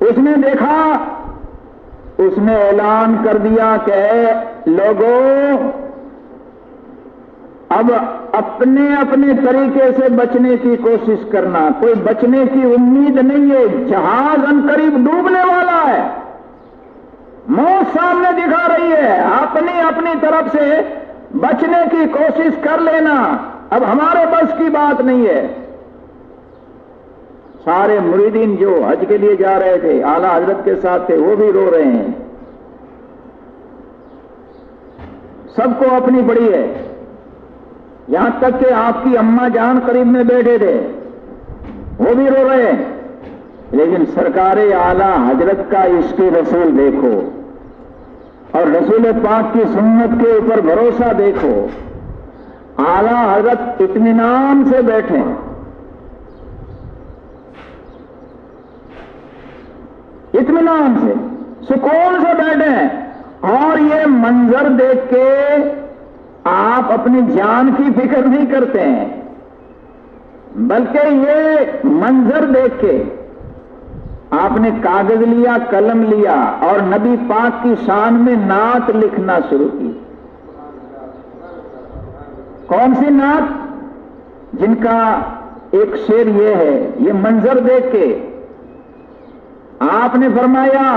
اس نے دیکھا، اس نے اعلان کر دیا کہ اے لوگوں، اب اپنے اپنے طریقے سے بچنے کی کوشش کرنا، کوئی بچنے کی امید نہیں ہے، جہاز عنقریب ڈوبنے والا ہے، موت سامنے دکھا رہی ہے، اپنی اپنی طرف سے بچنے کی کوشش کر لینا، اب ہمارے بس کی بات نہیں ہے۔ سارے مریدین جو حج کے لیے جا رہے تھے، اعلیٰ حضرت کے ساتھ تھے، وہ بھی رو رہے ہیں، سب کو اپنی پڑی ہے، یہاں تک کہ آپ کی اماں جان قریب میں بیٹھے تھے، وہ بھی رو رہے ہیں، لیکن سرکار اعلیٰ حضرت کا عشق رسول دیکھو اور رسول پاک کی سنت کے اوپر بھروسہ دیکھو۔ اعلیٰ حضرت اطمینان سے بیٹھے، اطمینان سے، سکون سے بیٹھے ہیں، اور یہ منظر دیکھ کے آپ اپنی جان کی فکر نہیں کرتے ہیں، بلکہ یہ منظر دیکھ کے آپ نے کاغذ لیا، قلم لیا اور نبی پاک کی شان میں نعت لکھنا شروع کی۔ کون سی نعت؟ جن کا ایک شعر یہ ہے، یہ منظر دیکھ کے آپ نے فرمایا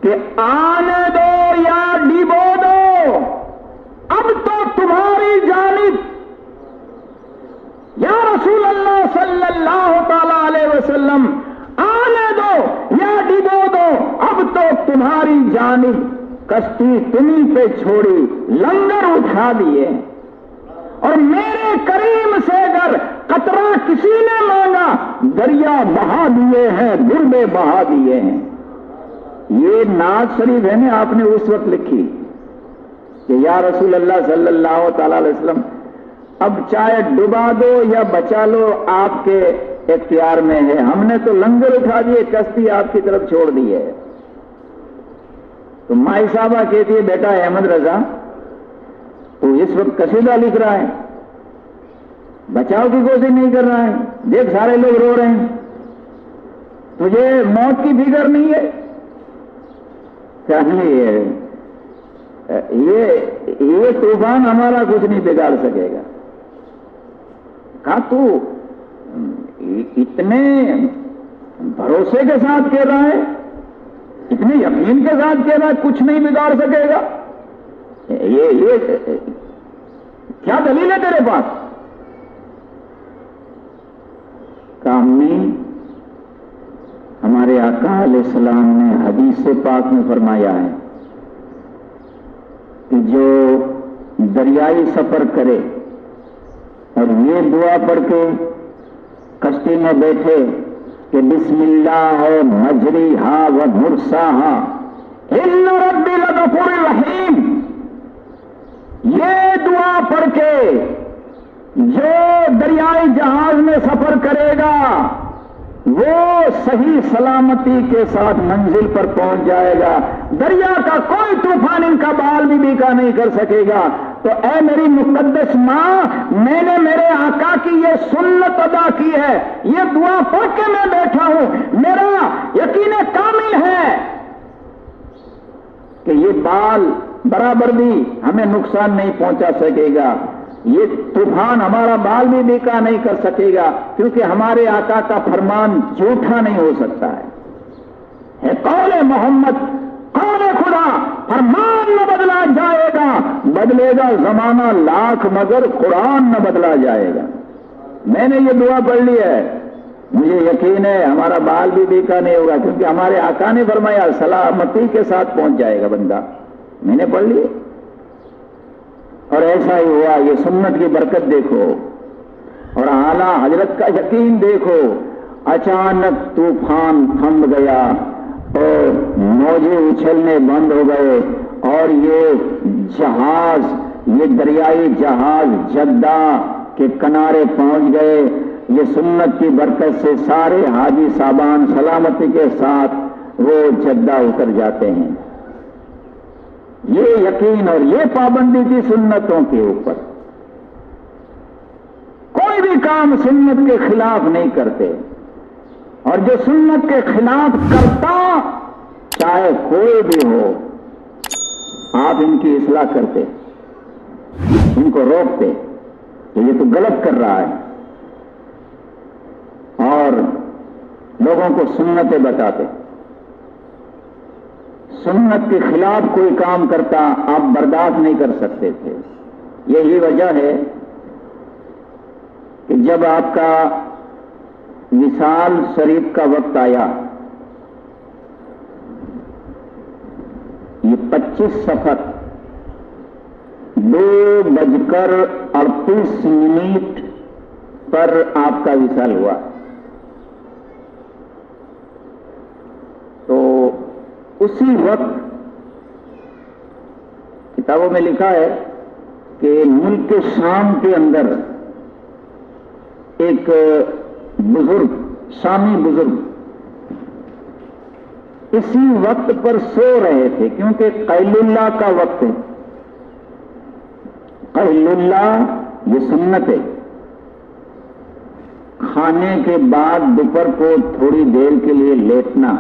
کہ آنے دو یا ڈبو دو، اب تو تمہاری جانب، یا رسول اللہ صلی اللہ تعالی علیہ وسلم، آنے دو یا ڈبو دو، اب تو تمہاری جانب، کشتی تمہیں پہ چھوڑی، لنگر اٹھا دیے، اور میرے کریم سے اگر قطرہ کسی نے مانگا، دریا بہا دیے ہیں، دربے بہا دیے ہیں۔ یہ نعت شریف ہے نا، آپ نے اس وقت لکھی کہ یا رسول اللہ صلی اللہ تعالی علیہ وسلم، اب چاہے ڈبا دو یا بچا لو، آپ کے اختیار میں ہے، ہم نے تو لنگر اٹھا دیے، کشتی آپ کی طرف چھوڑ دی ہے۔ تو مائی صاحبہ کہتی ہے، بیٹا احمد رضا، تو اس وقت قصیدہ لکھ رہا ہے، بچاؤ کی کوشش نہیں کر رہا ہے، دیکھ سارے لوگ رو رہے ہیں، تجھے موت کی فکر نہیں ہے؟ یہ طوفان ہمارا کچھ نہیں بگاڑ سکے گا۔ کہا تو اتنے بھروسے کے ساتھ کہہ رہا ہے، اتنے یقین کے ساتھ کہہ رہا ہے کچھ نہیں بگاڑ سکے گا، یہ کیا دلیل ہے تیرے پاس؟ کامی ہمارے آقا علیہ السلام نے حدیث پاک میں فرمایا ہے کہ جو دریائی سفر کرے اور یہ دعا پڑھ کے کشتی میں بیٹھے کہ بسم اللہ مجریہا و مرساہا ان ربی لغفور رحیم، یہ دعا پڑھ کے جو دریائی جہاز میں سفر کرے گا وہ صحیح سلامتی کے ساتھ منزل پر پہنچ جائے گا، دریا کا کوئی طوفان ان کا بال بھی بیکا نہیں کر سکے گا۔ تو اے میری مقدس ماں، میں نے میرے آقا کی یہ سنت ادا کی ہے، یہ دعا پڑھ کے میں بیٹھا ہوں، میرا یقین کامل ہے کہ یہ بال برابر بھی ہمیں نقصان نہیں پہنچا سکے گا، یہ طوفان ہمارا بال بھی بیکا نہیں کر سکے گا، کیونکہ ہمارے آقا کا فرمان جھوٹا نہیں ہو سکتا ہے قول محمد، قول خدا، فرمان نہ بدلا جائے گا، بدلے گا زمانہ لاکھ مگر قرآن نہ بدلا جائے گا۔ میں نے یہ دعا پڑھ لی ہے، مجھے یقین ہے ہمارا بال بھی بیکا نہیں ہوگا، کیونکہ ہمارے آقا نے فرمایا سلامتی کے ساتھ پہنچ جائے گا بندہ، میں نے پڑھ لی اور ایسا ہی ہوا۔ یہ سنت کی برکت دیکھو اور اعلیٰ حضرت کا یقین دیکھو، اچانک طوفان تھم گیا اور موجیں اچھلنے بند ہو گئے، اور یہ جہاز، یہ دریائی جہاز جدہ کے کنارے پہنچ گئے۔ یہ سنت کی برکت سے سارے حاجی صاحبان سلامتی کے ساتھ وہ جدہ اتر جاتے ہیں۔ یہ یقین اور یہ پابندی تھی سنتوں کے اوپر، کوئی بھی کام سنت کے خلاف نہیں کرتے۔ اور جو سنت کے خلاف کرتا چاہے کوئی بھی ہو آپ ان کی اصلاح کرتے، ان کو روکتے کہ یہ تو غلط کر رہا ہے، اور لوگوں کو سنتیں بتاتے۔ سنت کے خلاف کوئی کام کرتا آپ برداشت نہیں کر سکتے تھے۔ یہی وجہ ہے کہ جب آپ کا وصال شریف کا وقت آیا، یہ 25 صفر 2:38 پر آپ کا وصال ہوا، تو اسی وقت کتابوں میں لکھا ہے کہ ملک شام کے اندر ایک بزرگ، شامی بزرگ اسی وقت پر سو رہے تھے، کیونکہ قیل اللہ کا وقت ہے۔ قیل اللہ یہ سنت ہے، کھانے کے بعد دوپہر کو تھوڑی دیر کے لیے لیٹنا،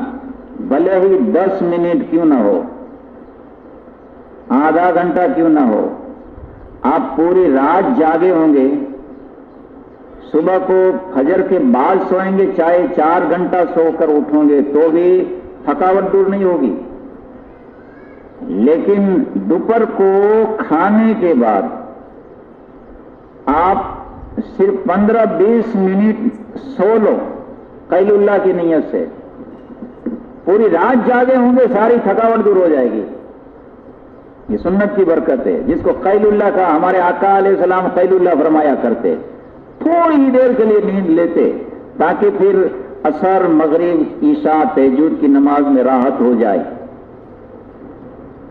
بھلے ہی 10 منٹ کیوں نہ ہو، آدھا گھنٹہ کیوں نہ ہو، آپ پوری رات جاگے ہوں گے، صبح کو فجر کے بعد سوئیں گے، چاہے 4 گھنٹہ سو کر اٹھوں گے تو بھی تھکاوٹ دور نہیں ہوگی، لیکن دوپہر کو کھانے کے بعد آپ صرف 15-20 منٹ سو لو قیل اللہ کی نیت سے، پوری رات جاگے ہوں گے، ساری تھکاوٹ دور ہو جائے گی۔ یہ سنت کی برکت ہے، جس کو قیل اللہ کا ہمارے آقا علیہ السلام قیل اللہ فرمایا کرتے، تھوڑی دیر کے لیے نیند لیتے تاکہ پھر عصر، مغرب، عشاء، تہجد کی نماز میں راحت ہو جائے۔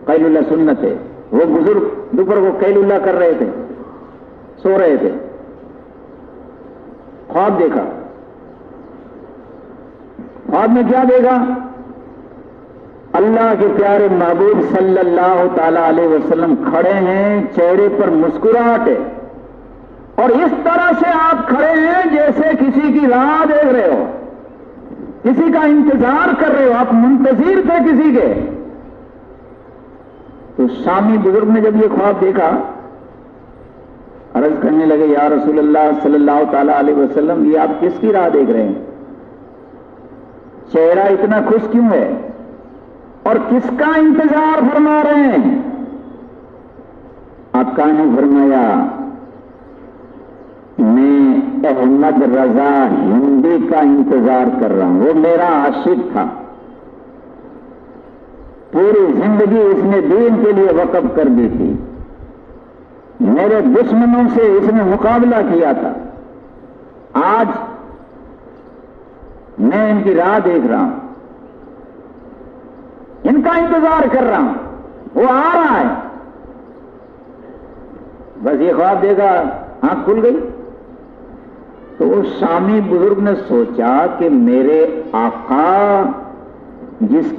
قیل اللہ سنت ہے۔ وہ بزرگ دوپہر کو قیل اللہ کر رہے تھے، سو رہے تھے، خواب دیکھا۔ خواب میں کیا دیکھا؟ اللہ کے پیارے محبوب صلی اللہ تعالی علیہ وسلم کھڑے ہیں، چہرے پر مسکراہٹ ہے، اور اس طرح سے آپ کھڑے ہیں جیسے کسی کی راہ دیکھ رہے ہو، کسی کا انتظار کر رہے ہو، آپ منتظر تھے کسی کے۔ تو شامی بزرگ نے جب یہ خواب دیکھا، عرض کرنے لگے یا رسول اللہ صلی اللہ تعالی علیہ وسلم، یہ آپ کس کی راہ دیکھ رہے ہیں؟ چہرہ اتنا خوش کیوں ہے اور کس کا انتظار فرما رہے ہیں؟ آقا نے فرمایا میں احمد رضا ہندی کا انتظار کر رہا ہوں، وہ میرا عاشق تھا، پوری زندگی اس نے دین کے لیے وقف کر دی تھی، میرے دشمنوں سے اس نے مقابلہ کیا تھا، آج میں ان کی راہ دیکھ رہا ہوں، ان کا انتظار کر رہا ہوں، وہ آ رہا ہے۔ بس یہ خواب دیکھا، آنکھ کھل گئی۔ تو اس شامی بزرگ نے سوچا کہ میرے آقا جس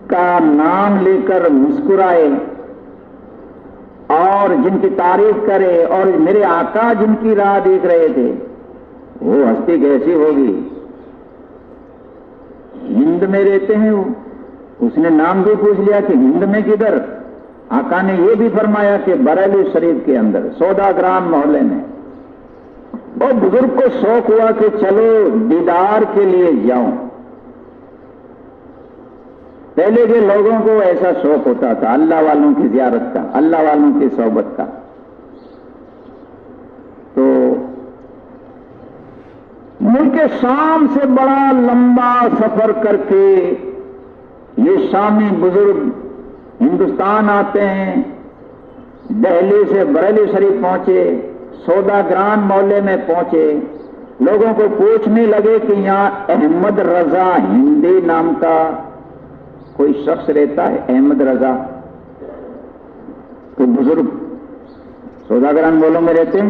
کا نام لے کر مسکرائے اور جن کی تعریف کرے، اور میرے آقا جن کی راہ دیکھ رہے تھے، وہ ہستی کیسی ہوگی؟ ہند میں رہتے ہیں وہ، اس نے نام بھی پوچھ لیا کہ ہند میں کدھر؟ آقا نے یہ بھی فرمایا کہ بریلی شریف کے اندر سوداگرام محلے میں۔ اور بزرگ کو شوق ہوا کہ چلو دیدار کے لیے جاؤں۔ پہلے کے لوگوں کو ایسا شوق ہوتا تھا اللہ والوں کی زیارت کا، اللہ والوں کی صحبت کا۔ تو ملک شام سے بڑا لمبا سفر کر کے یہ شامی بزرگ ہندوستان آتے ہیں، دہلی سے بریلی شریف پہنچے، سوداگران محلے میں پہنچے، لوگوں کو پوچھنے لگے کہ یہاں احمد رضا ہندی نام کا کوئی شخص رہتا ہے؟ احمد رضا تو بزرگ سوداگران محلوں میں رہتے ہیں،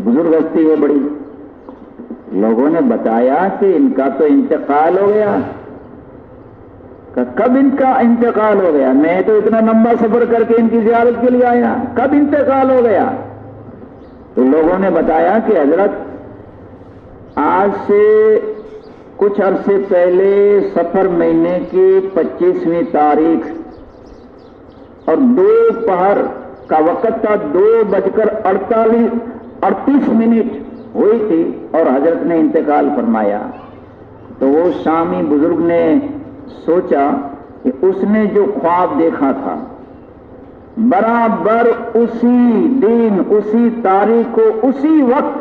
بزرگ ہستی ہے بڑی۔ لوگوں نے بتایا کہ ان کا تو انتقال ہو گیا۔ کب ان کا انتقال ہو گیا؟ میں تو اتنا لمبا سفر کر کے ان کی زیارت کے لیے آیا، کب انتقال ہو گیا؟ تو لوگوں نے بتایا کہ حضرت آج سے کچھ عرصے پہلے سفر مہینے کی 25ویں تاریخ اور دوپہر کا وقت تھا، 2:38 ہوئی تھی اور حضرت نے انتقال فرمایا۔ تو وہ شامی بزرگ نے سوچا کہ اس نے جو خواب دیکھا تھا برابر اسی دن اسی تاریخ کو اسی وقت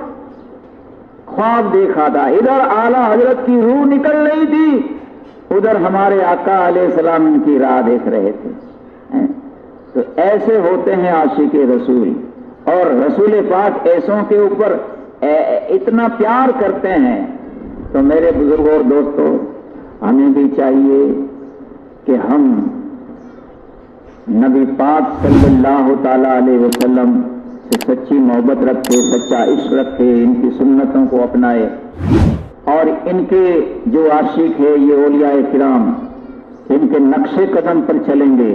خواب دیکھا تھا۔ ادھر اعلی حضرت کی روح نکل رہی تھی، ادھر ہمارے آقا علیہ السلام ان کی راہ دیکھ رہے تھے۔ تو ایسے ہوتے ہیں عاشق رسول، اور رسول پاک ایسوں کے اوپر اتنا پیار کرتے ہیں۔ تو میرے بزرگوں اور دوستوں، ہمیں بھی چاہیے کہ ہم نبی پاک صلی اللہ تعالی علیہ وسلم سے سچی محبت رکھے، سچا عشق رکھے، ان کی سنتوں کو اپنائے، اور ان کے جو عاشق ہے یہ اولیاء کرام، ان کے نقش قدم پر چلیں گے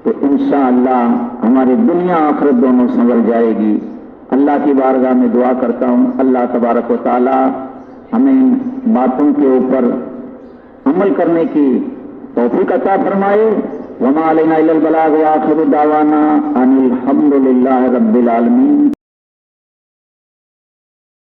تو انشاءاللہ ہماری دنیا آخرت دونوں سنور جائے گی۔ اللہ کی بارگاہ میں دعا کرتا ہوں، اللہ تبارک و تعالی ہمیں ان باتوں کے اوپر عمل کرنے کی توفیق عطا فرمائے۔ وما علینا الا البلاغ وآخر دعوانا ان الحمد للہ رب العالمین۔